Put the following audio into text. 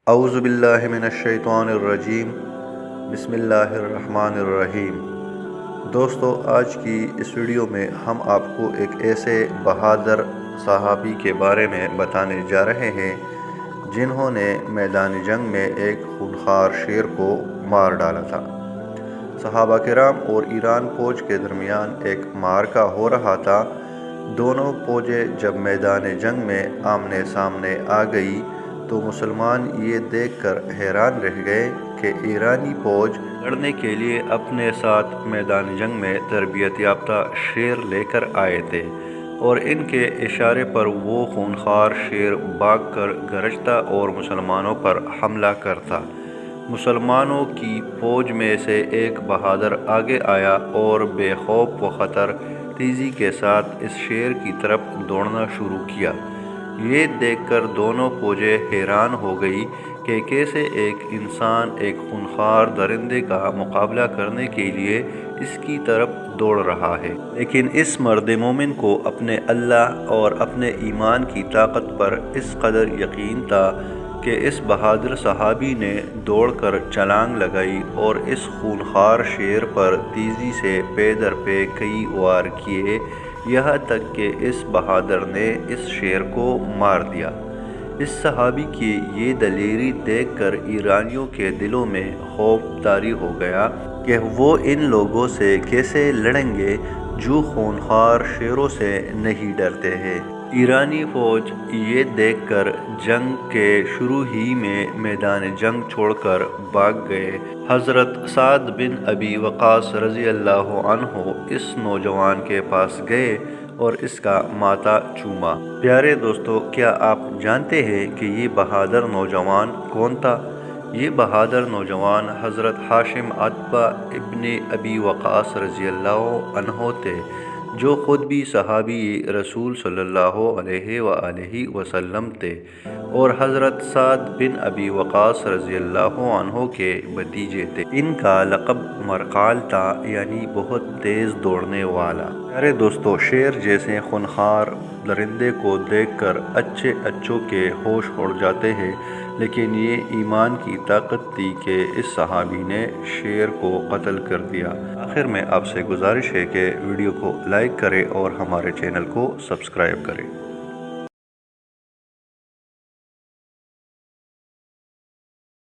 اعوذ باللہ من الشیطان الرجیم، بسم اللہ الرحمن الرحیم۔ دوستو، آج کی اس ویڈیو میں ہم آپ کو ایک ایسے بہادر صحابی کے بارے میں بتانے جا رہے ہیں جنہوں نے میدان جنگ میں ایک خونخوار شیر کو مار ڈالا تھا۔ صحابہ کرام اور ایران فوج کے درمیان ایک معرکہ ہو رہا تھا۔ دونوں فوجیں جب میدان جنگ میں آمنے سامنے آ گئی تو مسلمان یہ دیکھ کر حیران رہ گئے کہ ایرانی فوج لڑنے کے لیے اپنے ساتھ میدان جنگ میں تربیت یافتہ شیر لے کر آئے تھے، اور ان کے اشارے پر وہ خونخوار شیر بھاگ کر گرجتا اور مسلمانوں پر حملہ کرتا۔ مسلمانوں کی فوج میں سے ایک بہادر آگے آیا اور بے خوف و خطر تیزی کے ساتھ اس شیر کی طرف دوڑنا شروع کیا۔ یہ دیکھ کر دونوں فوجیں حیران ہو گئی کہ کیسے ایک انسان ایک خونخوار درندے کا مقابلہ کرنے کے لیے اس کی طرف دوڑ رہا ہے۔ لیکن اس مرد مومن کو اپنے اللہ اور اپنے ایمان کی طاقت پر اس قدر یقین تھا کہ اس بہادر صحابی نے دوڑ کر چھلانگ لگائی اور اس خونخوار شیر پر تیزی سے پے در پے کئی وار کیے، یہاں تک کہ اس بہادر نے اس شیر کو مار دیا۔ اس صحابی کی یہ دلیری دیکھ کر ایرانیوں کے دلوں میں خوف طاری ہو گیا کہ وہ ان لوگوں سے کیسے لڑیں گے جو خونخوار شیروں سے نہیں ڈرتے ہیں۔ ایرانی فوج یہ دیکھ کر جنگ کے شروع ہی میں میدان جنگ چھوڑ کر بھاگ گئے۔ حضرت سعد بن ابی وقاص رضی اللہ عنہ اس نوجوان کے پاس گئے اور اس کا ماتھا چوما۔ پیارے دوستو، کیا آپ جانتے ہیں کہ یہ بہادر نوجوان کون تھا؟ یہ بہادر نوجوان حضرت ہاشم عتبہ ابن ابی وقاص رضی اللہ عنہ تھے، جو خود بھی صحابی رسول صلی اللہ علیہ وآلہ وسلم تھے اور حضرت سعد بن ابی وقاص رضی اللہ عنہ کے بھتیجے تھے۔ ان کا لقب مرقال تھا، یعنی بہت تیز دوڑنے والا۔ پیارے دوستو، شیر جیسے خونخوار درندے کو دیکھ کر اچھوں کے ہوش اڑ جاتے ہیں، لیکن یہ ایمان کی طاقت تھی کہ اس صحابی نے شیر کو قتل کر دیا۔ آخر میں آپ سے گزارش ہے کہ ویڈیو کو لائک کریں اور ہمارے چینل کو سبسکرائب کریں۔